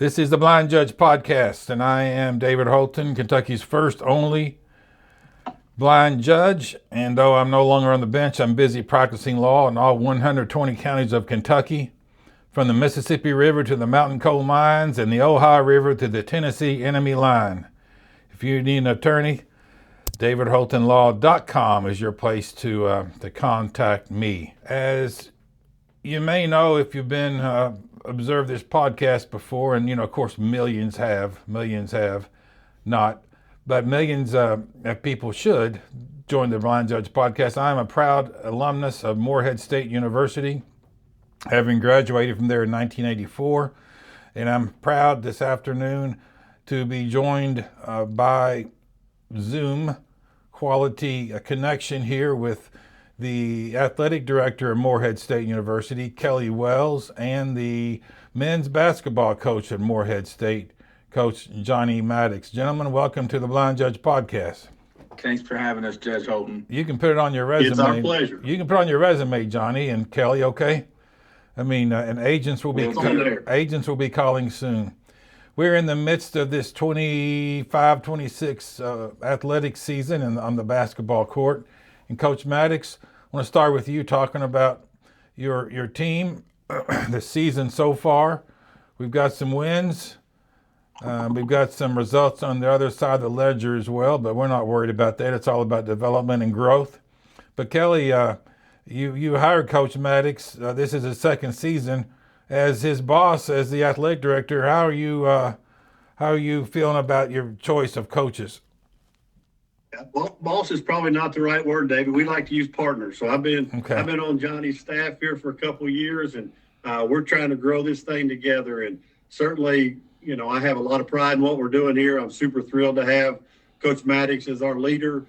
This is the Blind Judge Podcast, and I am David Holton, Kentucky's first only blind judge. And though I'm no longer on the bench, I'm busy practicing law in all 120 counties of Kentucky, from the Mississippi River to the mountain coal mines and the Ohio River to the Tennessee enemy line. If you need an attorney, davidholtonlaw.com is your place to contact me. As you may know, if you've been observed this podcast before, and of course millions have not, but millions of people should join the Blind Judge Podcast. I'm a proud alumnus of Morehead State University, having graduated from there in 1984, and I'm proud this afternoon to be joined by Zoom quality connection here with the athletic director of Morehead State University, Kelly Wells, and the men's basketball coach at Morehead State, Coach Johnny Maddox. Gentlemen, welcome to the Blind Judge Podcast. Thanks for having us, Judge Holton. You can put it on your resume. It's our pleasure. You can put it on your resume, Johnny and Kelly, okay? I mean, and agents will be calling soon. We're in the midst of this 25-26 athletic season on the basketball court. And Coach Maddox, I want to start with you talking about your team, the season so far. We've got some wins. We've got some results on the other side of the ledger as well, but we're not worried about that. It's all about development and growth. But Kelly, you hired Coach Maddox. This is his second season as his boss, as the athletic director. How are you feeling about your choice of coaches? Boss is probably not the right word, David. We like to use partners. So I've been on Johnny's staff here for a couple of years, and we're trying to grow this thing together. And certainly, I have a lot of pride in what we're doing here. I'm super thrilled to have Coach Maddox as our leader.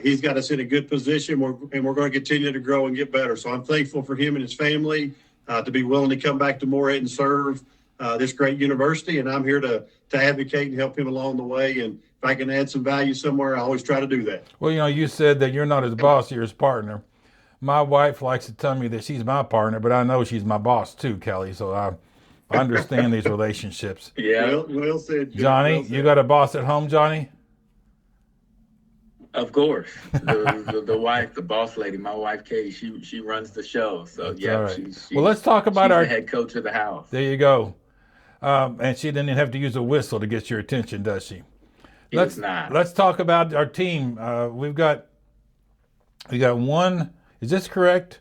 He's got us in a good position, and we're going to continue to grow and get better. So I'm thankful for him and his family to be willing to come back to Morehead and serve this great university. And I'm here to advocate and help him along the way. And if I can add some value somewhere, I always try to do that. Well, you said that you're not his boss, you're his partner. My wife likes to tell me that she's my partner, but I know she's my boss too, Kelly. So I understand these relationships. Yeah. Well said, Johnny. Well said. You got a boss at home, Johnny? Of course. The wife, the boss lady, my wife, Katie, she runs the show. So, That's yeah. all right. Well, let's talk about our head coach of the house. There you go. And she didn't have to use a whistle to get your attention, does she? Let's talk about our team. We got one. Is this correct?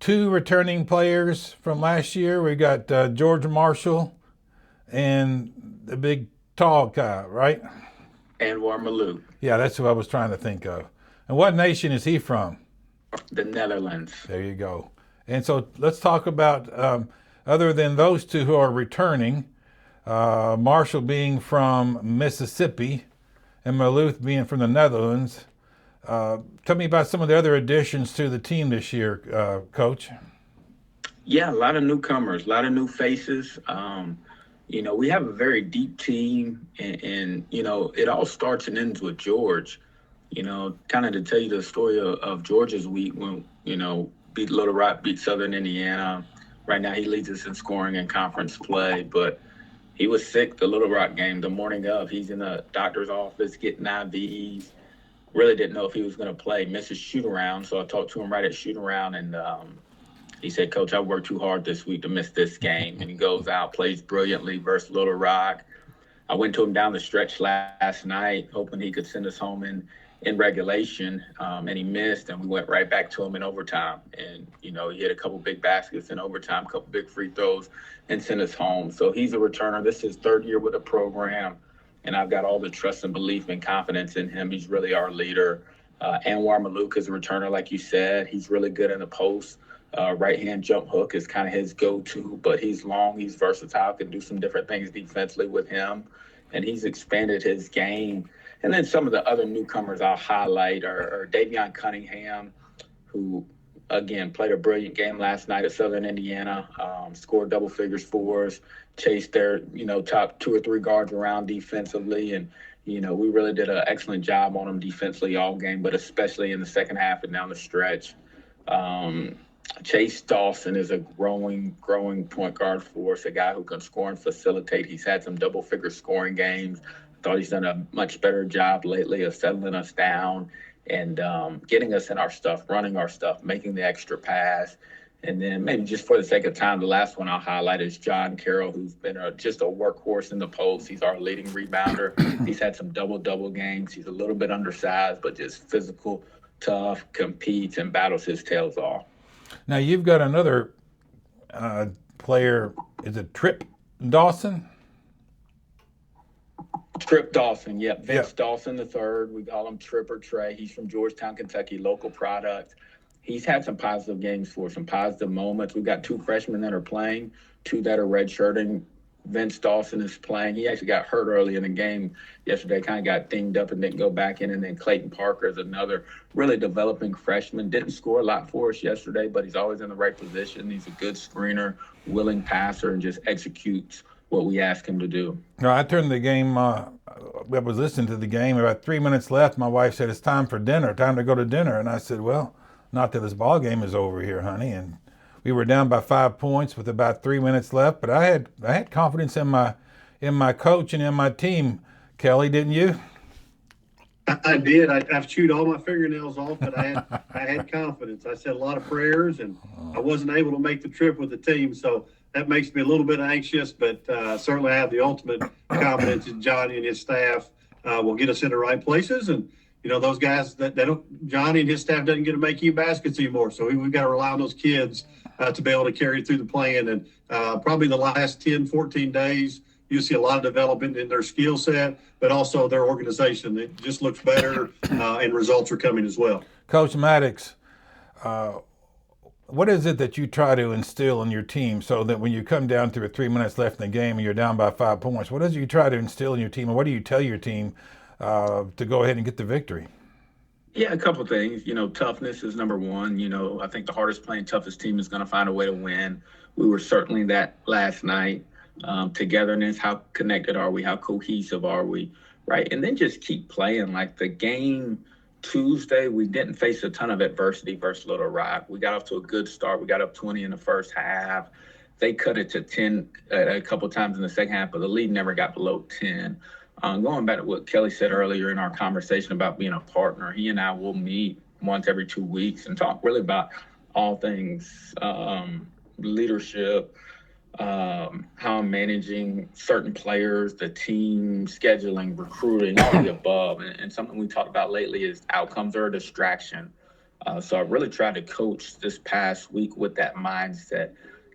2 returning players from last year. We got George Marshall and the big tall guy, right? Anwar Malouk. Yeah, that's who I was trying to think of. And what nation is he from? The Netherlands. There you go. And so let's talk about, other than those 2 who are returning, Marshall being from Mississippi and Malouk being from the Netherlands. Tell me about some of the other additions to the team this year, Coach. Yeah, a lot of newcomers, a lot of new faces. We have a very deep team, and it all starts and ends with George. Kind of to tell you the story of George's week when, beat Little Rock, beat Southern Indiana. Right now he leads us in scoring and conference play, but he was sick the Little Rock game the morning of. He's in the doctor's office getting IVs. Really didn't know if he was going to play. Misses shoot around, so I talked to him right at shoot around, and he said, "Coach, I worked too hard this week to miss this game." And he goes out, plays brilliantly versus Little Rock. I went to him down the stretch last night, hoping he could send us home in regulation, and he missed, and we went right back to him in overtime. And, he hit a couple big baskets in overtime, a couple big free throws, and sent us home. So he's a returner. This is his 3rd year with the program, and I've got all the trust and belief and confidence in him. He's really our leader. Anwar Malouk is a returner, like you said. He's really good in the post. Right-hand jump hook is kind of his go-to, but he's long, he's versatile, can do some different things defensively with him, and he's expanded his game. And then some of the other newcomers I'll highlight are Davion Cunningham, who, again, played a brilliant game last night at Southern Indiana, scored double figures for us, chased their, top 2 or 3 guards around defensively, and, we really did an excellent job on him defensively all game, but especially in the second half and down the stretch. Chase Dawson is a growing point guard for us, a guy who can score and facilitate. He's had some double-figure scoring games. I thought he's done a much better job lately of settling us down and getting us in our stuff, running our stuff, making the extra pass. And then maybe just for the sake of time, the last one I'll highlight is John Carroll, who's been just a workhorse in the post. He's our leading rebounder. He's had some double-double games. He's a little bit undersized, but just physical, tough, competes, and battles his tails off. Now you've got another player. Is it Trip Dawson? Trip Dawson, yep. Vince Dawson the third. We call him Trip or Trey. He's from Georgetown, Kentucky, local product. He's had some positive games for us, some positive moments. We've got two freshmen that are playing, two that are redshirting. Vince Dawson is playing. He actually got hurt early in the game yesterday, kind of got dinged up and didn't go back in. And then Clayton Parker is another really developing freshman. Didn't score a lot for us yesterday, but he's always in the right position. He's a good screener, willing passer, and just executes what we ask him to do. No, I turned the game, I was listening to the game. About 3 minutes left, my wife said, it's time for dinner, time to go to dinner. And I said, well, not till this ball game is over here, honey. And we were down by 5 points with about 3 minutes left, but I had confidence in my coach and in my team. Kelly, didn't you? I did. I've chewed all my fingernails off, but I had confidence. I said a lot of prayers, and I wasn't able to make the trip with the team, so that makes me a little bit anxious. But certainly, I have the ultimate confidence in Johnny and his staff will get us in the right places. And you know, those guys that they don't. Johnny and his staff doesn't get to make you baskets anymore, so we've got to rely on those kids to be able to carry through the plan. And probably the last 10, 14 days, you see a lot of development in their skill set, but also their organization. It just looks better, and results are coming as well. Coach Maddox, what is it that you try to instill in your team so that when you come down to 3 minutes left in the game and you're down by 5 points, what is it you try to instill in your team, and what do you tell your team to go ahead and get the victory? Yeah, a couple of things. You know, toughness is number one. You know, I think the hardest playing, toughest team is going to find a way to win. We were certainly that last night. Togetherness, how connected are we? How cohesive are we? Right. And then just keep playing. Like the game Tuesday, we didn't face a ton of adversity versus Little Rock. We got off to a good start. We got up 20 in the first half. They cut it to 10 a couple of times in the second half, but the lead never got below 10. Going back to what Kelly said earlier in our conversation about being a partner, he and I will meet once every 2 weeks and talk really about all things leadership, how I'm managing certain players, the team, scheduling, recruiting, all the above. And something we talked about lately is outcomes are a distraction. So I really tried to coach this past week with that mindset.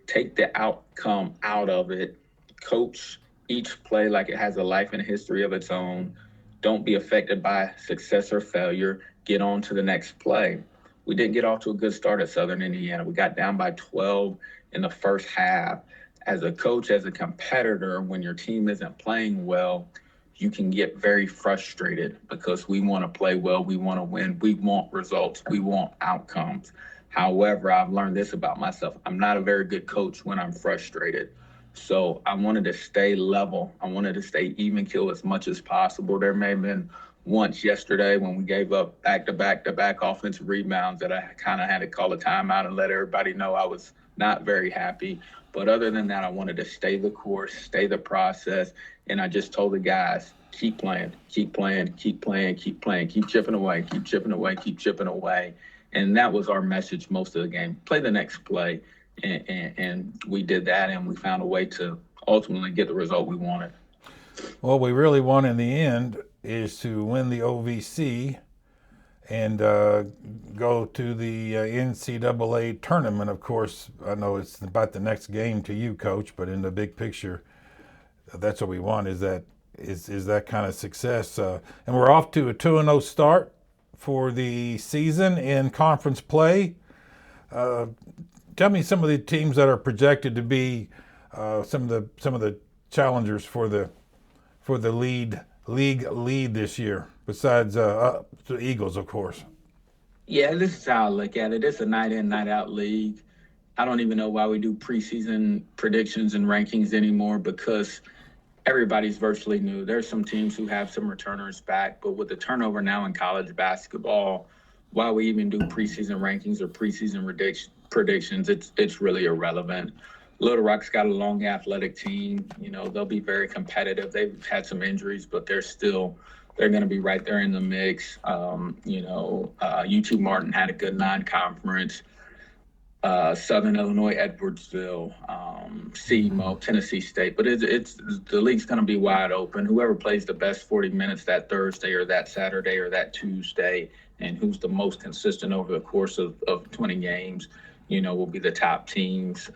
Take the outcome out of it, coach each play like it has a life and a history of its own. Don't be affected by success or failure. Get on to the next play. We didn't get off to a good start at Southern Indiana. We got down by 12 in the first half. As a coach, as a competitor, when your team isn't playing well, you can get very frustrated because we want to play well. We want to win. We want results. We want outcomes. However, I've learned this about myself. I'm not a very good coach when I'm frustrated. So I wanted to stay level. I wanted to stay even keel as much as possible. There may have been once yesterday when we gave up back-to-back offensive rebounds that I kind of had to call a timeout and let everybody know I was not very happy. But other than that, I wanted to stay the course, stay the process. And I just told the guys, keep playing, keep playing, keep playing, keep playing, keep chipping away, keep chipping away, keep chipping away. And that was our message most of the game. Play the next play. And we did that, and we found a way to ultimately get the result we wanted. What we really want in the end is to win the OVC and go to the NCAA tournament. Of course, I know it's about the next game to you, Coach, but in the big picture, that's what we want, is that kind of success. And we're off to a 2-0 start for the season in conference play. Tell me some of the teams that are projected to be some of the challengers for the league lead this year, besides the Eagles, of course. Yeah, this is how I look at it. It's a night in, night out league. I don't even know why we do preseason predictions and rankings anymore, because everybody's virtually new. There's some teams who have some returners back, but with the turnover now in college basketball, why we even do preseason rankings or preseason predictions, it's really irrelevant. Little Rock's got a long athletic team. You know, they'll be very competitive. They've had some injuries, but they're going to be right there in the mix. UT Martin had a good non-conference. Southern Illinois, Edwardsville, SEMO, Tennessee State. But it's the league's going to be wide open. Whoever plays the best 40 minutes that Thursday or that Saturday or that Tuesday, and who's the most consistent over the course of 20 games, will be the top teams.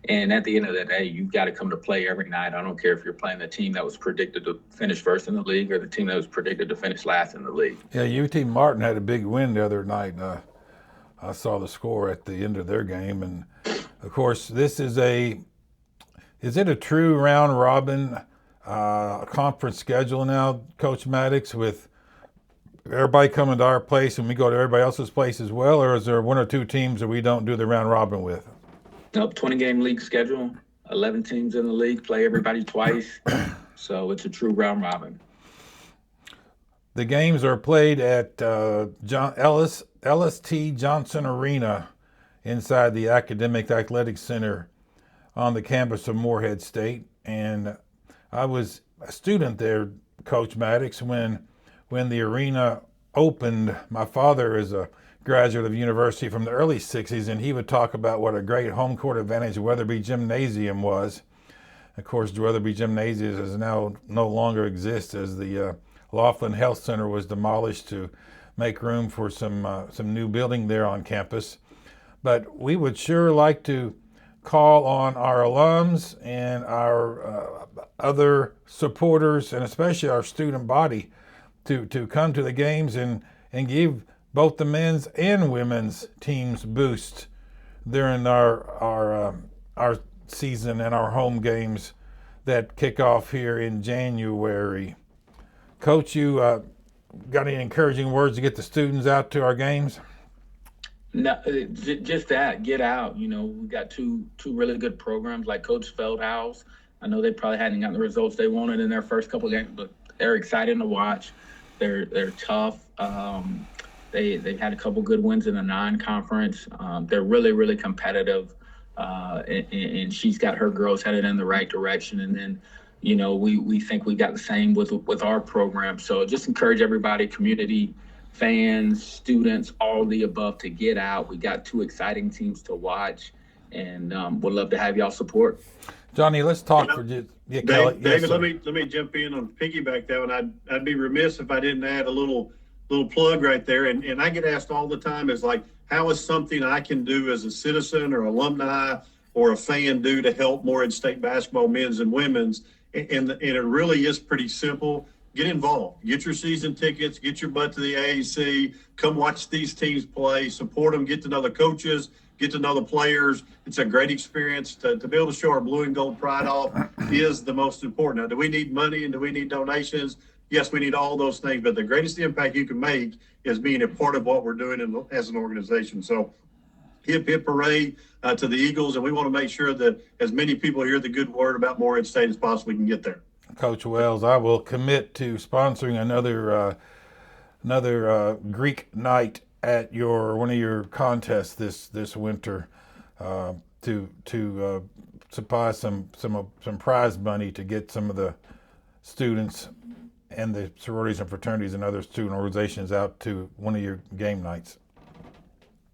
And at the end of the day, you've got to come to play every night. I don't care if you're playing the team that was predicted to finish first in the league or the team that was predicted to finish last in the league. Yeah, UT Martin had a big win the other night. I saw the score at the end of their game. And, of course, is it a true round robin conference schedule now, Coach Maddox, with everybody coming to our place and we go to everybody else's place as well, or is there one or two teams that we don't do the round robin with? Nope, 20-game league schedule, 11 teams in the league, play everybody twice, so it's a true round robin. The games are played at LST Johnson Arena inside the Academic Athletic Center on the campus of Morehead State, and I was a student there, Coach Maddox, when the arena opened. My father is a graduate of university from the early 60s, and he would talk about what a great home court advantage Weatherby Gymnasium was. Of course, Weatherby Gymnasium is now no longer exists, as the Laughlin Health Center was demolished to make room for some new building there on campus. But we would sure like to call on our alums and our other supporters, and especially our student body, to come to the games and give both the men's and women's teams boost during our season and our home games that kick off here in January. Coach, you got any encouraging words to get the students out to our games? No, just that, get out. We got two really good programs like Coach Feldhouse. I know they probably hadn't gotten the results they wanted in their first couple of games, but they're exciting to watch. They're tough. They've had a couple good wins in the non-conference. They're really, really competitive, and she's got her girls headed in the right direction. And then, we think we got the same with our program. So just encourage everybody, community, fans, students, all the above, to get out. We got two exciting teams to watch, and we'd love to have y'all support. Johnny, let's talk for just David, yes, let me jump in on piggyback that one. I'd be remiss if I didn't add a little plug right there. And I get asked all the time is like, how is something I can do as a citizen or alumni or a fan do to help Morehead State basketball, men's and women's? And it really is pretty simple. Get involved. Get your season tickets. Get your butt to the AAC. Come watch these teams play. Support them. Get to know the coaches. Get to know the players. It's a great experience. To be able to show our blue and gold pride off is the most important. Now, do we need money and do we need donations? Yes, we need all those things. But the greatest impact you can make is being a part of what we're doing as an organization. So hip, hip, hooray to the Eagles. And we want to make sure that as many people hear the good word about Morehead State as possible, we can get there. Coach Wells, I will commit to sponsoring another Greek night at one of your contests this winter to supply some prize money to get some of the students and the sororities and fraternities and other student organizations out to one of your game nights.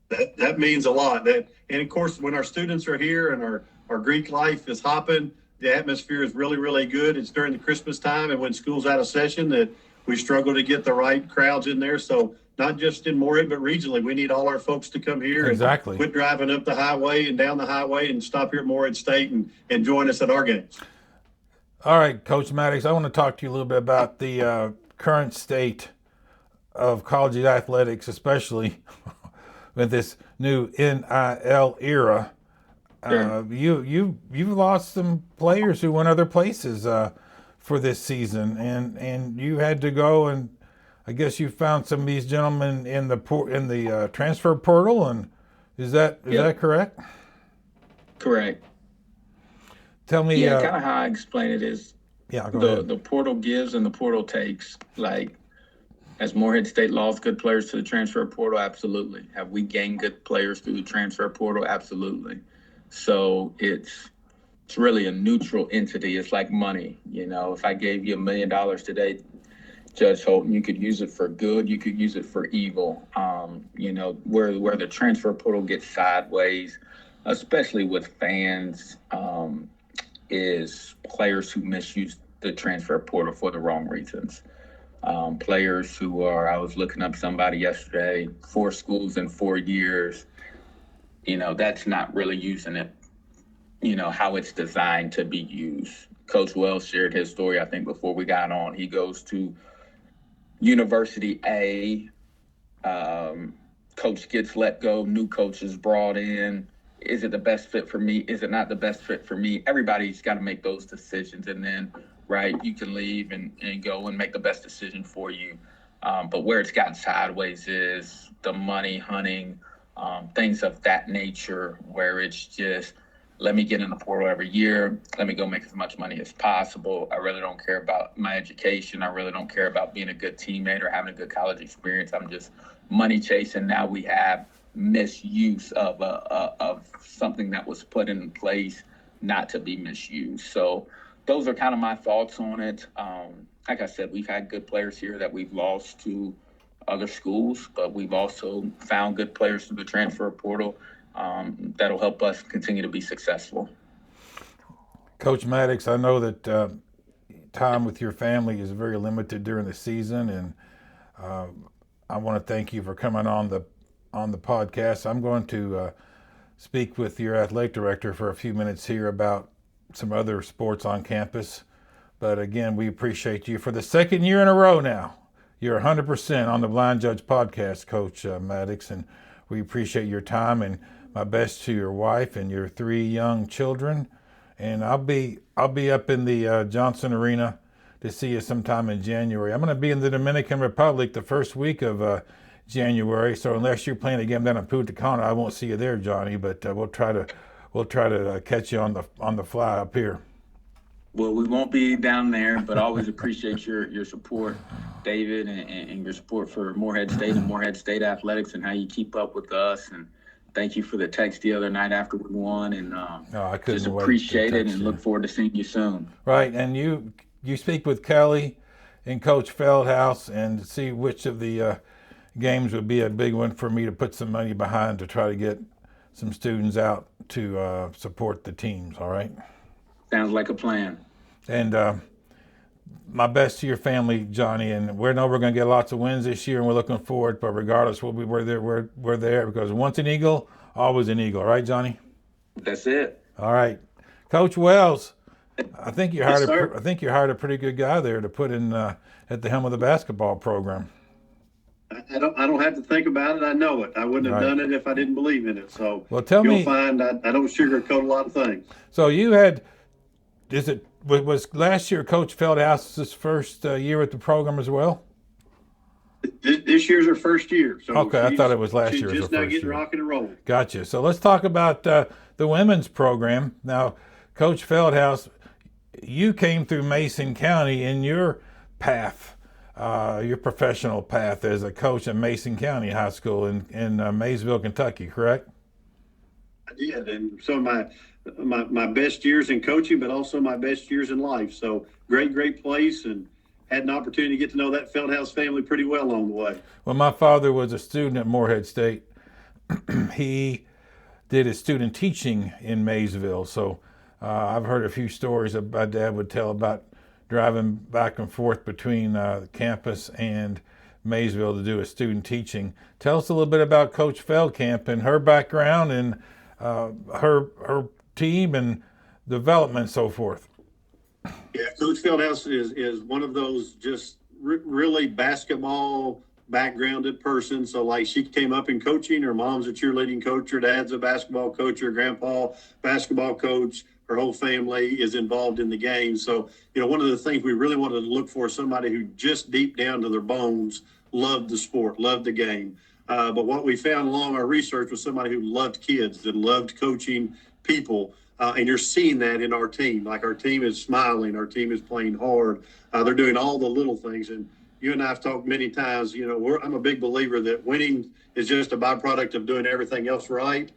That means a lot. And of course, when our students are here and our Greek life is hopping, the atmosphere is really, really good. It's during the Christmas time and when school's out of session that we struggle to get the right crowds in there. So not just in Morehead, but regionally, we need all our folks to come here exactly. And quit driving up the highway and down the highway and stop here at Morehead State and join us at our games. All right, Coach Maddox, I want to talk to you a little bit about the current state of college athletics, especially with this new NIL era. Sure. You've lost some players who went other places for this season, and you had to go, and I guess you found some of these gentlemen in the transfer portal, and is that correct? Correct. Tell me. Yeah, kind of how I explain it is go ahead. The portal gives and the portal takes. Like Has Morehead State lost good players to the transfer portal? Absolutely. Have we gained good players through the transfer portal? Absolutely. So it's really a neutral entity. It's like money. You know, if I gave you $1 million today, Judge Holton, you could use it for good, you could use it for evil. You know, where the transfer portal gets sideways, especially with fans, is players who misuse the transfer portal for the wrong reasons. Players who are, I was looking up somebody yesterday, 4 schools in 4 years, you know, that's not really using it, you know, how it's designed to be used. Coach Wells shared his story, I think, before we got on. He goes to University A, coach gets let go, new coach is brought in. Is it the best fit for me? Is it not the best fit for me? Everybody's got to make those decisions, and then, right, you can leave and go and make the best decision for you. But where it's gotten sideways is the money hunting, things of that nature, where it's just, let me get in the portal every year. Let me go make as much money as possible. I really don't care about my education. I really don't care about being a good teammate or having a good college experience. I'm just money chasing. Now we have misuse of something that was put in place not to be misused. So those are kind of my thoughts on it. Like I said, we've had good players here that we've lost to other schools, but we've also found good players through the transfer portal. That'll help us continue to be successful. Coach Maddox, I know that time with your family is very limited during the season, and I want to thank you for coming on the podcast. I'm going to speak with your athletic director for a few minutes here about some other sports on campus. But again, we appreciate you for the second year in a row now. You're 100% on the Blind Judge podcast, Coach Maddox, and we appreciate your time, and my best to your wife and your 3 young children. And I'll be up in the Johnson Arena to see you sometime in January. I'm going to be in the Dominican Republic the first week of January. So unless you're playing a game down in Punta Cana, I won't see you there, Johnny. But we'll try to catch you on the fly up here. Well, we won't be down there, but always appreciate your support, David, and your support for Morehead State and Morehead State athletics and how you keep up with us. And thank you for the text the other night after we won, and I just appreciate it and look forward to seeing you soon. Right, and you speak with Kelly and Coach Feldhouse and see which of the games would be a big one for me to put some money behind to try to get some students out to support the teams, all right? Sounds like a plan. And my best to your family, Johnny. And we know we're going to get lots of wins this year, and we're looking forward. But regardless, we're there because once an Eagle, always an Eagle, right, Johnny? That's it. All right, Coach Wells. I think you hired Yes, I think you hired a pretty good guy there to put in at the helm of the basketball program. I don't have to think about it. I know it. I wouldn't have done it if I didn't believe in it. So well, tell me. You'll find I don't sugarcoat a lot of things. So you had. Was last year Coach Feldhouse's first year with the program as well? This year's her first year. So okay, I thought it was last year. She's just now getting rocking and rolling. Gotcha. So let's talk about the women's program. Now, Coach Feldhouse, you came through Mason County in your path, your professional path as a coach at Mason County High School in Maysville, Kentucky, correct? I did, and so my best years in coaching, but also my best years in life. So great place, and had an opportunity to get to know that Feldhouse family pretty well along the way. Well, my father was a student at Morehead State. He did his student teaching in Maysville. So I've heard a few stories that my dad would tell about driving back and forth between campus and Maysville to do his student teaching. Tell us a little bit about Coach Feldkamp and her background and her team and development and so forth. Yeah, Coach Feldhouse is one of those just really basketball backgrounded person. So like she came up in coaching. Her mom's a cheerleading coach. Her dad's a basketball coach. Her grandpa, basketball coach. Her whole family is involved in the game. So, one of the things we really wanted to look for is somebody who just deep down to their bones loved the sport, loved the game. But what we found along our research was somebody who loved kids and loved coaching people. And you're seeing that in our team. Like our team is smiling. Our team is playing hard. They're doing all the little things. And you and I have talked many times. I'm a big believer that winning is just a byproduct of doing everything else right.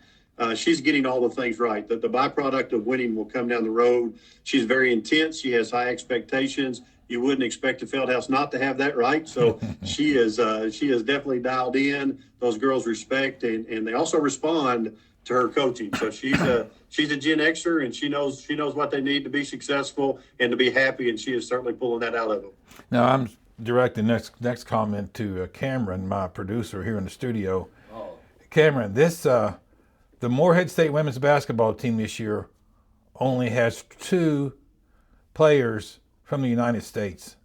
She's getting all the things right. The byproduct of winning will come down the road. She's very intense. She has high expectations. You wouldn't expect a Feldhouse not to have that right. So she is definitely dialed in. Those girls respect and they also respond to her coaching. So she's a Gen Xer, and she knows what they need to be successful and to be happy, and she is certainly pulling that out of them. Now I'm directing next comment to Cameron, my producer here in the studio. Oh. Cameron, the Morehead State women's basketball team this year only has 2 players from the United States.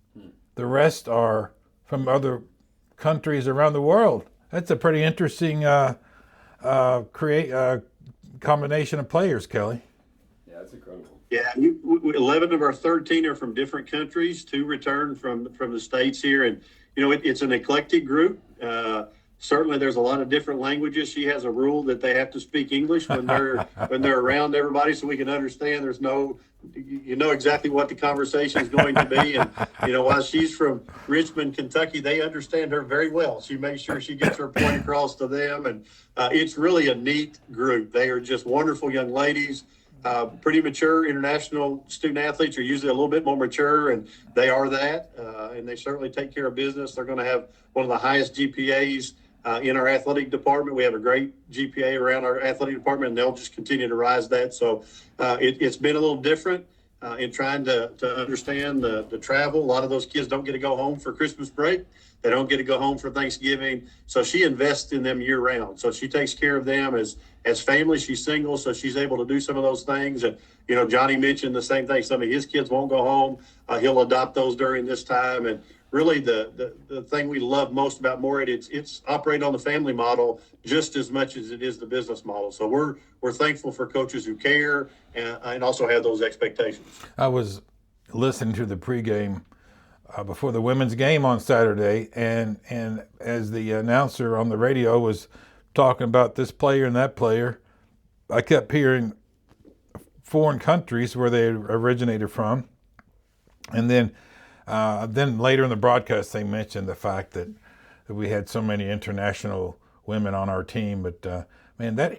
The rest are from other countries around the world. That's a pretty interesting combination of players, Kelly. Yeah, that's incredible. Yeah, 11 of our 13 are from different countries. 2 returned from the States here. And, it's an eclectic group. Certainly there's a lot of different languages. She has a rule that they have to speak English when they're around everybody so we can understand. There's no, exactly what the conversation is going to be. And, while she's from Richmond, Kentucky, they understand her very well. She makes sure she gets her point across to them. And it's really a neat group. They are just wonderful young ladies. Pretty mature. International student athletes are usually a little bit more mature, and they are that. And they certainly take care of business. They're going to have one of the highest GPAs in our athletic department. We have a great GPA around our athletic department, and they'll just continue to rise that. So it's been a little different in trying to understand the travel. A lot of those kids don't get to go home for Christmas break. They don't get to go home for Thanksgiving. So she invests in them year round. So she takes care of them as family. She's single, so she's able to do some of those things. And, Johnny mentioned the same thing. Some of his kids won't go home. He'll adopt those during this time. And really the thing we love most about Morehead, it's operating on the family model just as much as it is the business model. So we're thankful for coaches who care and also have those expectations. I was listening to the pregame before the women's game on Saturday, and as the announcer on the radio was talking about this player and that player, I kept hearing foreign countries where they originated from, and then later in the broadcast they mentioned the fact that we had so many international women on our team. But man, that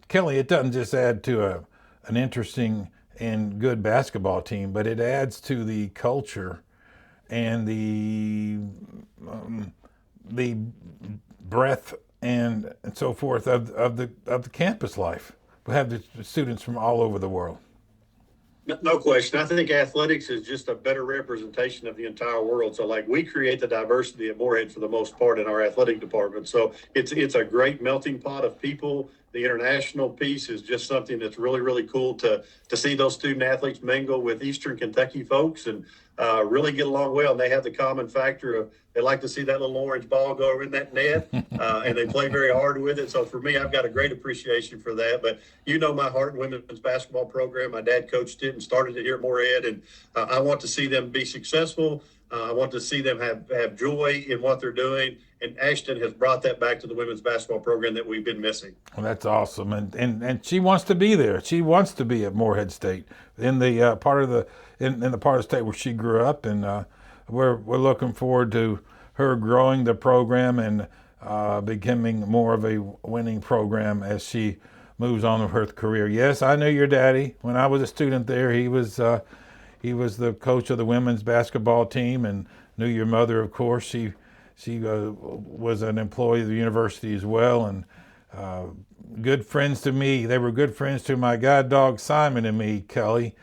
Kelly, it doesn't just add to an interesting and good basketball team, but it adds to the culture and the breadth and so forth of the campus life. We have the students from all over the world. No question. I think athletics is just a better representation of the entire world. So, we create the diversity at Morehead for the most part in our athletic department. So it's a great melting pot of people. The international piece is just something that's really, really cool to see those student athletes mingle with Eastern Kentucky folks and really get along well. And they have the common factor of they like to see that little orange ball go over in that net, and they play very hard with it. So for me, I've got a great appreciation for that. But my heart in women's basketball program. My dad coached it and started it here at Morehead, and I want to see them be successful. I want to see them have joy in what they're doing. And Ashton has brought that back to the women's basketball program that we've been missing. Well, that's awesome, and she wants to be there. She wants to be at Morehead State in the part of the state where she grew up, and we're looking forward to her growing the program and becoming more of a winning program as she moves on with her career. Yes, I knew your daddy when I was a student there. He was the coach of the women's basketball team, and knew your mother, of course. She was an employee of the university as well, and good friends to me. They were good friends to my guide dog Simon and me, Kelly.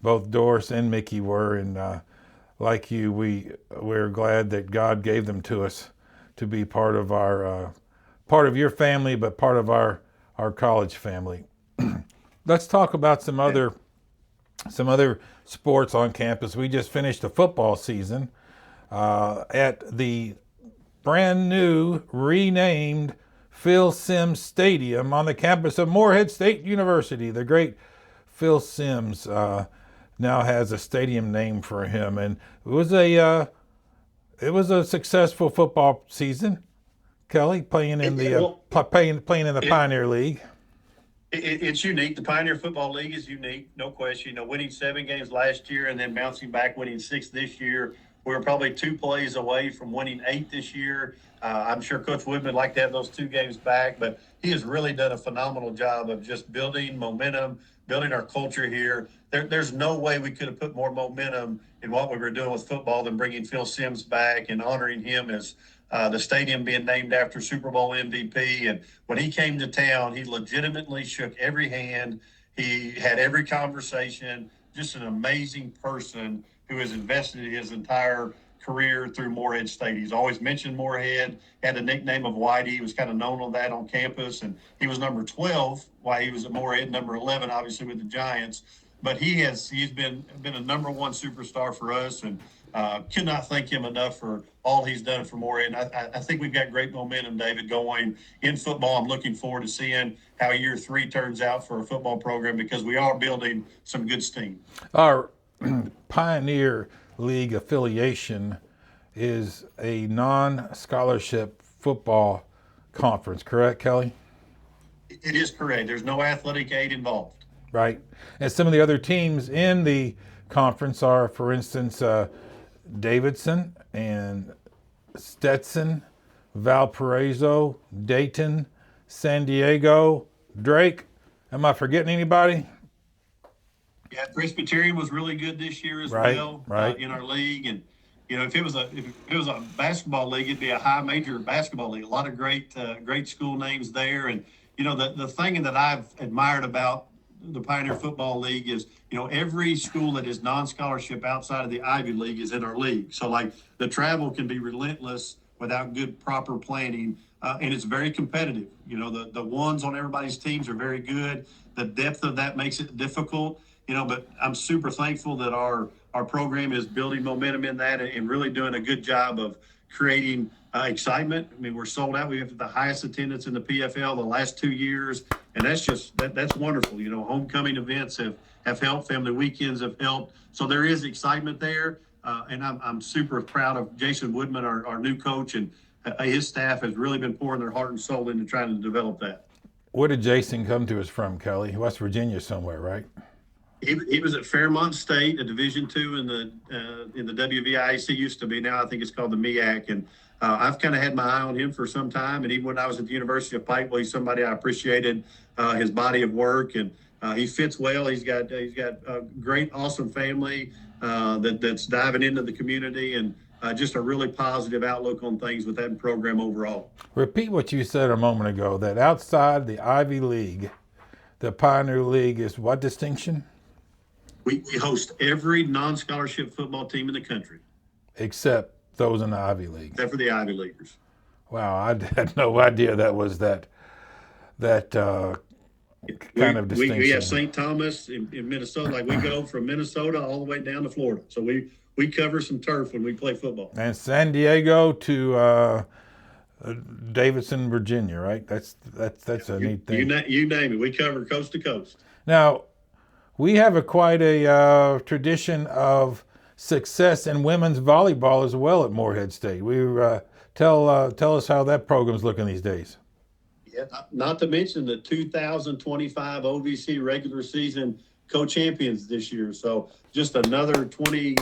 Both Doris and Mickey were, and like you, we're glad that God gave them to us to be part of your family, but part of our college family. Let's talk about some other sports on campus. We just finished the football season at the brand new renamed Phil Simms Stadium on the campus of Morehead State University. The great Phil Simms now has a stadium named for him, and it was a successful football season. Kelly playing in the Pioneer League. It's unique. The Pioneer Football League is unique, no question. Winning 7 games last year and then bouncing back, winning 6 this year we were probably 2 plays away from winning 8 this year. I'm sure Coach Woodman would like to have those 2 games back, but he has really done a phenomenal job of just building momentum, building our culture here. There's no way we could have put more momentum in what we were doing with football than bringing Phil Simms back and honoring him as the stadium being named after Super Bowl MVP. And when he came to town, he legitimately shook every hand. He had every conversation. Just an amazing person who has invested his entire career through Morehead State. He's always mentioned Morehead, had the nickname of Whitey. He was kind of known on that on campus. And he was number 12 while he was at Morehead, number 11, obviously, with the Giants. But he's been a number one superstar for us, and could not thank him enough for all he's done for Morehead. I think we've got great momentum, David, going in football. I'm looking forward to seeing how year 3 turns out for a football program, because we are building some good steam. Our Pioneer League affiliation is a non-scholarship football conference, correct, Kelly? It is correct. There's no athletic aid involved. Right. And some of the other teams in the conference are, for instance, Davidson and Stetson, Valparaiso, Dayton, San Diego, Drake. Am I forgetting anybody? Yeah, Presbyterian was really good this year as well in our league. And if it was a basketball league, it'd be a high major basketball league. A lot of great school names there. And the thing that I've admired about the Pioneer Football League is, every school that is non-scholarship outside of the Ivy League is in our league. So, like, the travel can be relentless without good, proper planning, and it's very competitive. The ones on everybody's teams are very good. The depth of that makes it difficult, but I'm super thankful that our program is building momentum in that and really doing a good job of creating excitement. I mean, we're sold out. We have the highest attendance in the PFL the last 2 years, and that's wonderful. Homecoming events have helped. Family weekends have helped. So there is excitement there, and I'm super proud of Jason Woodman, our new coach, and his staff has really been pouring their heart and soul into trying to develop that. Where did Jason come to us from, Kelly? West Virginia somewhere, right? He was at Fairmont State, a Division II in the WVIAC used to be. Now I think it's called the MEAC, and I've kind of had my eye on him for some time. And even when I was at the University of Pikeville, he's somebody I appreciated his body of work, and he fits well. He's got a great, awesome family that's diving into the community, and just a really positive outlook on things with that program overall. Repeat what you said a moment ago, that outside the Ivy League, the Pioneer League is what distinction? We host every non-scholarship football team in the country. Except those in the Ivy League. Except for the Ivy Leaguers. Wow, I had no idea that was that kind of distinction. We have St. Thomas in Minnesota. Like, we go from Minnesota all the way down to Florida. So we cover some turf when we play football. And San Diego to Davidson, Virginia, right? That's a neat thing. You name it. We cover coast to coast. Now, we have quite a tradition of success in women's volleyball as well at Morehead State. Tell us how that program's looking these days. Yeah, not to mention the 2025 OVC regular season co-champions this year. So just another 23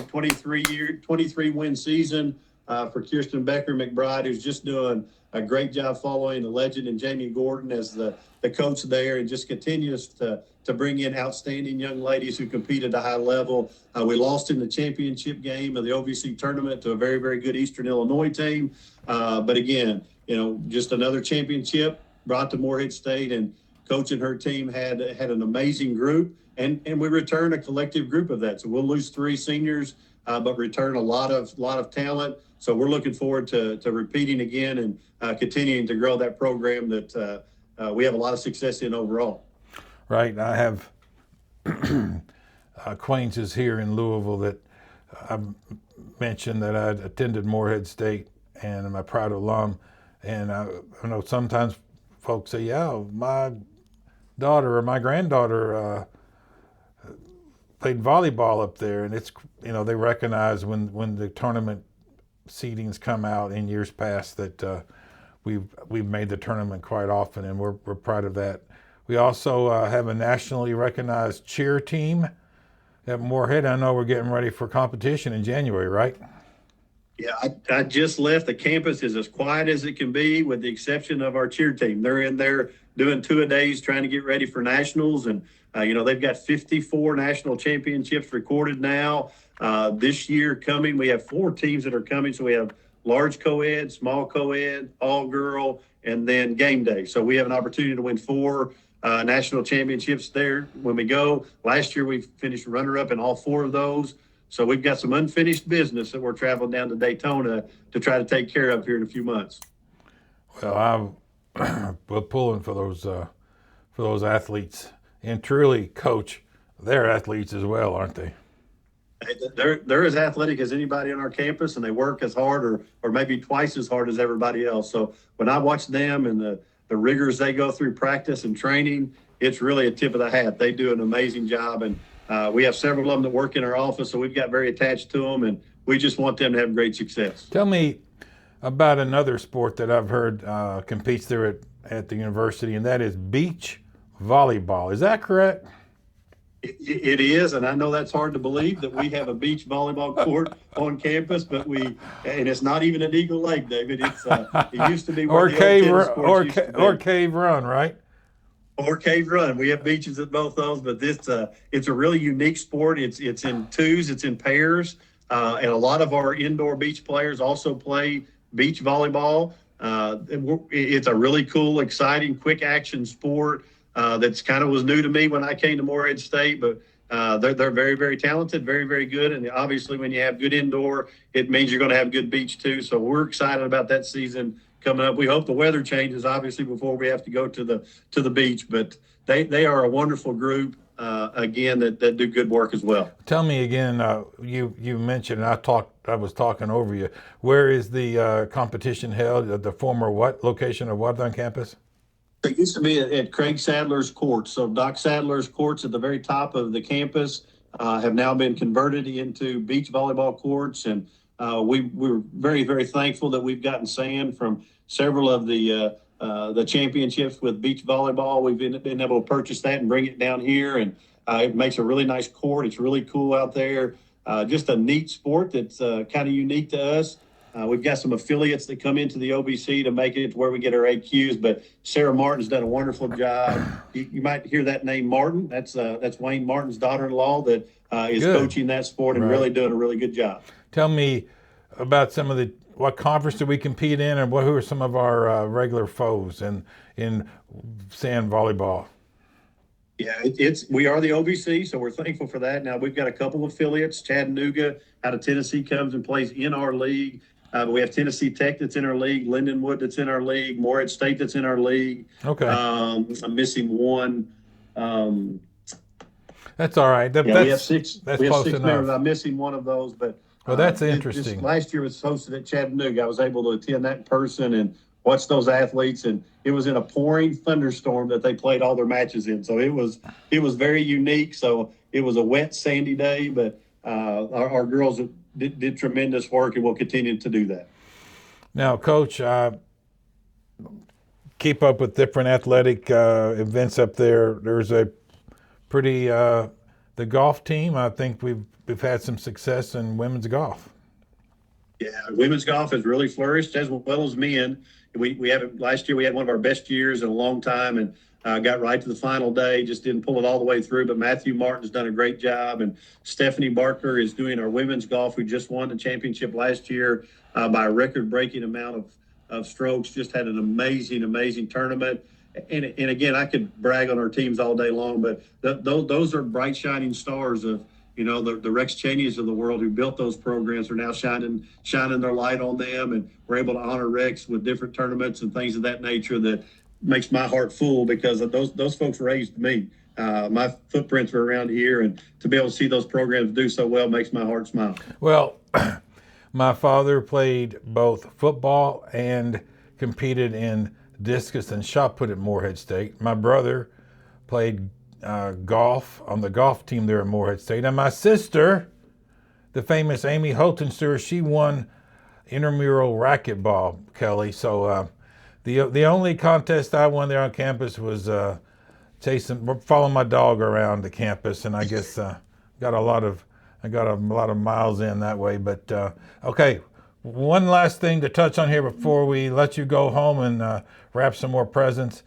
win season for Kirsten Becker McBride, who's just doing a great job following the legend and Jamie Gordon as the coach there, and just continues to bring in outstanding young ladies who compete at a high level. We lost in the championship game of the OVC tournament to a very, very good Eastern Illinois team. But again, just another championship brought to Morehead State, and Coach and her team had an amazing group, and we return a collective group of that. So we'll lose 3 seniors, but return a lot of talent. So we're looking forward to repeating again and continuing to grow that program that we have a lot of success in overall. Right. I have acquaintances here in Louisville that I've mentioned that I attended Morehead State and I'm a proud alum. And I know sometimes folks say, yeah, my daughter or my granddaughter played volleyball up there. And it's, they recognize when the tournament seedings come out in years past that we've made the tournament quite often, and we're proud of that. We also have a nationally recognized cheer team at Morehead. I know we're getting ready for competition in January, right? Yeah, I just left. The campus is as quiet as it can be, with the exception of our cheer team. They're in there doing two-a-days, trying to get ready for nationals, and they've got 54 national championships recorded now. This year coming, we have 4 teams that are coming. So we have large co-ed, small co-ed, all girl, and then game day. So we have an opportunity to win 4 national championships there when we go. Last year we finished runner-up in all 4 of those. So we've got some unfinished business that we're traveling down to Daytona to try to take care of here in a few months. Well, we're pulling for those athletes, and truly, Coach, they're athletes as well, aren't they? They're as athletic as anybody on our campus, and they work as hard or maybe twice as hard as everybody else. So when I watch them and the rigors they go through practice and training, it's really a tip of the hat. They do an amazing job, and we have several of them that work in our office, so we've got very attached to them, and we just want them to have great success. Tell me about another sport that I've heard competes there at the university, and that is beach volleyball. Is that correct? It is, and I know that's hard to believe that we have a beach volleyball court on campus, but and it's not even at Eagle Lake, David. It used to be where or Cave Run, right? Or Cave Run. We have beaches at both those, but it's a really unique sport. It's in twos, it's in pairs, and a lot of our indoor beach players also play beach volleyball. It's a really cool, exciting, quick action sport that's kind of was new to me when I came to Morehead State, but they're very, very talented, very, very good, and obviously when you have good indoor, it means you're going to have good beach too. So we're excited about that season coming up. We hope the weather changes, obviously, before we have to go to the beach. But they are a wonderful group, again, that do good work as well. Tell me again. You mentioned, and I was talking over you. Where is the competition held? At the former what location of what on campus? It used to be at Craig Sadler's courts. So Doc Sadler's courts at the very top of the campus have now been converted into beach volleyball courts, and we're very, very thankful that we've gotten sand from several of the championships with beach volleyball. We've been able to purchase that and bring it down here, and it makes a really nice court. It's really cool out there. Just a neat sport that's kind of unique to us. We've got some affiliates that come into the OBC to make it to where we get our AQs, but Sarah Martin's done a wonderful job. You might hear that name, Martin. That's Wayne Martin's daughter-in-law that is coaching that sport and really doing a really good job. Tell me about what conference do we compete in, and who are some of our regular foes in sand volleyball? Yeah, we are the OBC, so we're thankful for that. Now we've got a couple of affiliates. Chattanooga out of Tennessee comes and plays in our league. We have Tennessee Tech that's in our league, Lindenwood that's in our league, Morehead State that's in our league. Okay. I'm missing one. That's all right. We have six. That's we have close 6 enough. members. I'm missing one of those, but well, that's interesting. Last year was hosted at Chattanooga. I was able to attend that in person and watch those athletes, and it was in a pouring thunderstorm that they played all their matches in. So it was very unique. So it was a wet, sandy day, but our girls did tremendous work, and will continue to do that. Now, Coach, keep up with different athletic events up there. There's a pretty the golf team. I think we've had some success in women's golf. Yeah, women's golf has really flourished as well as men. We have last year we had one of our best years in a long time, and got right to the final day. Just didn't pull it all the way through, but Matthew Martin's done a great job, and Stephanie Barker is doing our women's golf, who just won the championship last year by a record-breaking amount of strokes. Just had an amazing tournament. And again, I could brag on our teams all day long, but those are bright, shining stars of, the Rex Cheneys of the world who built those programs are now shining their light on them, and we're able to honor Rex with different tournaments and things of that nature that makes my heart full, because those folks raised me. My footprints were around here, and to be able to see those programs do so well makes my heart smile. Well, my father played both football and competed in discus and shot put at Morehead State. My brother played golf on the golf team there at Morehead State. And my sister, the famous Amy Holtenster, she won intramural racquetball, Kelly. So the only contest I won there on campus was following my dog around the campus, and I guess got a lot of miles in that way. But okay, one last thing to touch on here before we let you go home and wrap some more presents.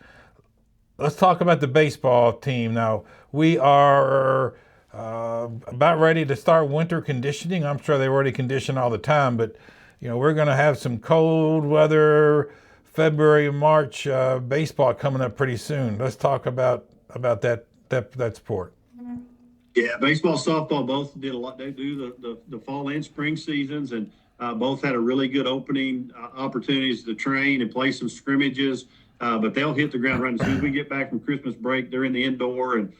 Let's talk about the baseball team. Now, we are about ready to start winter conditioning. I'm sure they already condition all the time, but we're going to have some cold weather, February, March baseball coming up pretty soon. Let's talk about that sport. Yeah, baseball, softball both did a lot. They do the fall and spring seasons, and both had a really good opening opportunities to train and play some scrimmages. But they'll hit the ground running as soon as we get back from Christmas break. They're in the indoor, and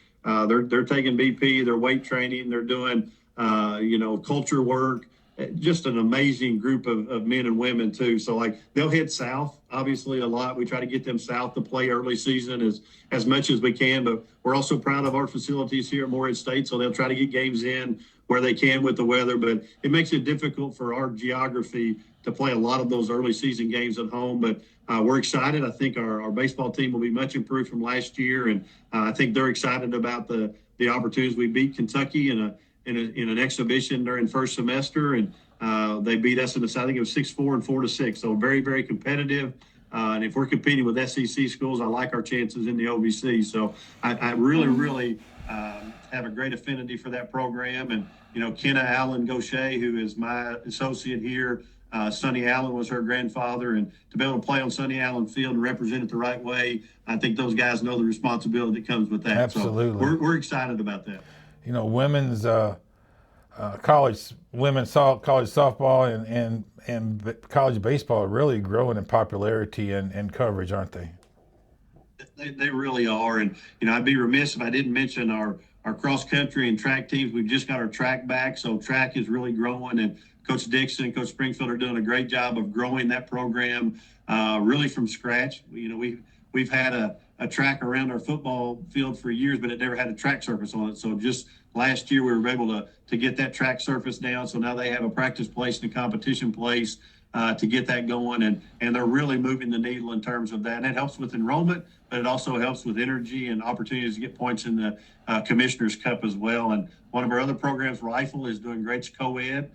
they're taking BP, they're weight training, they're doing culture work. Just an amazing group of men and women too. So they'll hit south obviously a lot. We try to get them south to play early season as much as we can, but we're also proud of our facilities here at Morehead State. So they'll try to get games in where they can with the weather, but it makes it difficult for our geography to play a lot of those early season games at home. But we're excited. I think our baseball team will be much improved from last year, and I think they're excited about the opportunities. We beat Kentucky in an exhibition during first semester, and they beat us in I think it was 6-4 and 4-6. So very, very competitive. And if we're competing with SEC schools, I like our chances in the OVC. So I really have a great affinity for that program. And Kenna Allen Gaucher, who is my associate here, Sonny Allen was her grandfather, and to be able to play on Sonny Allen Field and represent it the right way, I think those guys know the responsibility that comes with that. Absolutely. So we're excited about that. Women's college softball and college baseball are really growing in popularity and coverage, aren't they? They really are. And I'd be remiss if I didn't mention our cross country and track teams. We've just got our track back, so track is really growing, and Coach Dixon and Coach Springfield are doing a great job of growing that program really from scratch. We've had a track around our football field for years, but it never had a track surface on it. So just last year we were able to get that track surface down. So now they have a practice place and a competition place to get that going, and they're really moving the needle in terms of that. And it helps with enrollment, but it also helps with energy and opportunities to get points in the Commissioner's Cup as well. And one of our other programs, Rifle, is doing great co-ed.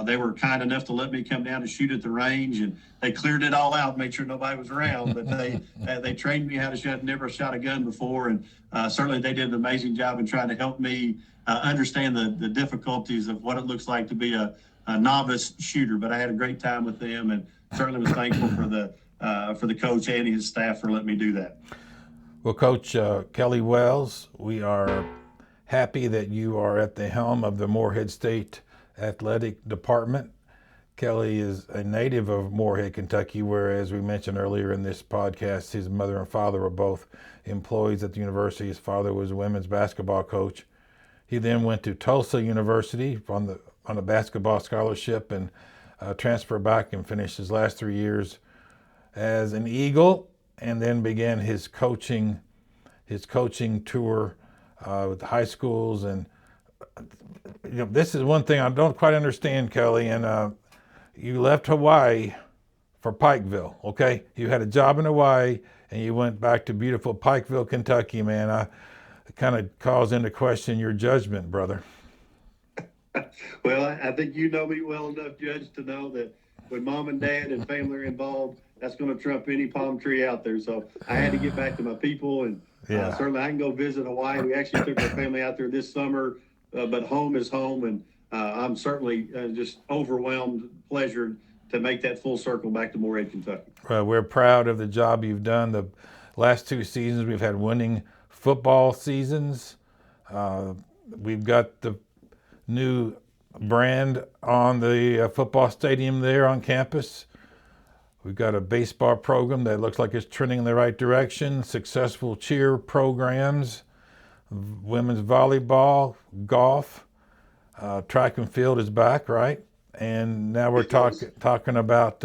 They were kind enough to let me come down and shoot at the range, and they cleared it all out, made sure nobody was around. But they trained me how to shoot. I've never shot a gun before, and certainly they did an amazing job in trying to help me understand the difficulties of what it looks like to be a novice shooter. But I had a great time with them, and certainly was thankful for the coach and his staff for letting me do that. Well, Coach Kelly Wells, we are happy that you are at the helm of the Morehead State Athletic Department. Kelly is a native of Morehead, Kentucky, where, as we mentioned earlier in this podcast, his mother and father were both employees at the university. His father was a women's basketball coach. He then went to Tulsa University on a basketball scholarship and transferred back and finished his last 3 years as an Eagle, and then began his coaching tour with high schools. And this is one thing I don't quite understand, Kelly. And you left Hawaii for Pikeville, okay? You had a job in Hawaii, and you went back to beautiful Pikeville, Kentucky, man. It kind of calls into question your judgment, brother. Well, I think you know me well enough, Judge, to know that when mom and dad and family are involved, that's going to trump any palm tree out there. So I had to get back to my people, and certainly I can go visit Hawaii. We actually took our family out there this summer, but home is home, and I'm certainly just overwhelmed, pleasured to make that full circle back to Morehead, Kentucky. Well, we're proud of the job you've done. The last 2 seasons, we've had winning football seasons. We've got the new brand on the football stadium there on campus. We've got a baseball program that looks like it's trending in the right direction, successful cheer programs, women's volleyball, golf, track and field is back, right? And now we're talking about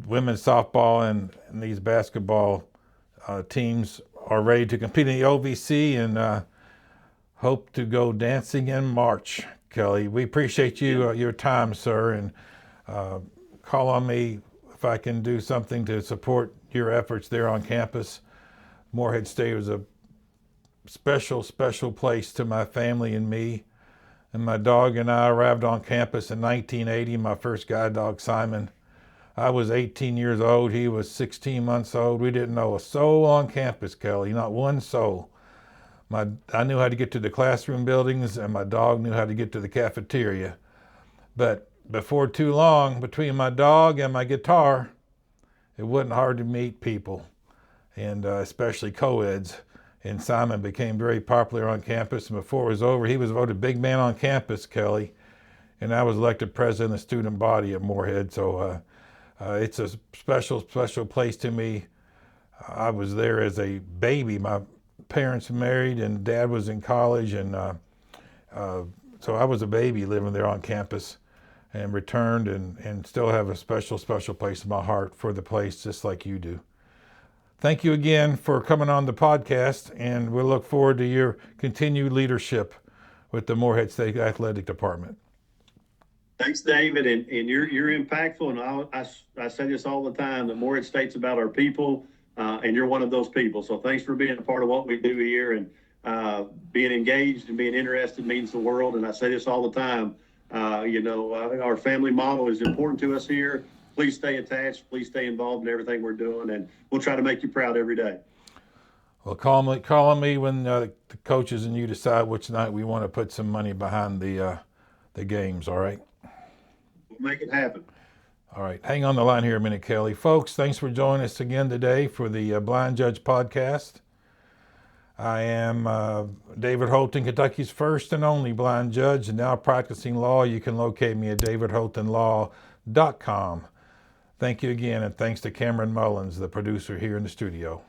women's softball and these basketball teams are ready to compete in the OVC and hope to go dancing in March. Kelly, we appreciate your time, sir, and call on me if I can do something to support your efforts there on campus. Morehead State was a special place to my family and me. and my dog and I arrived on campus in 1980. My first guide dog, Simon. I was 18 years old. He was 16 months old. We didn't know a soul on campus, Kelly, not one soul. I knew how to get to the classroom buildings, and my dog knew how to get to the cafeteria. But before too long, between my dog and my guitar, it wasn't hard to meet people, and especially co-eds. And Simon became very popular on campus. And before it was over, he was voted big man on campus, Kelly. And I was elected president of the student body at Morehead. So it's a special, special place to me. I was there as a baby. My parents married, and Dad was in college, and so I was a baby living there on campus, and returned, and still have a special, special place in my heart for the place, just like you do. Thank you again for coming on the podcast, and we'll look forward to your continued leadership with the Morehead State Athletic Department. Thanks, David, and you're impactful, and I say this all the time, the Morehead State's about our people, and you're one of those people. So thanks for being a part of what we do here, and being engaged and being interested means the world. And I say this all the time, our family model is important to us here. Please stay attached. Please stay involved in everything we're doing, and we'll try to make you proud every day. Well, call on me when the coaches and you decide which night we want to put some money behind the games, all right? We'll make it happen. All right. Hang on the line here a minute, Kelly. Folks, thanks for joining us again today for the Blind Judge podcast. I am David Holton, Kentucky's first and only blind judge, and now practicing law. You can locate me at davidholtonlaw.com. Thank you again, and thanks to Cameron Mullins, the producer here in the studio.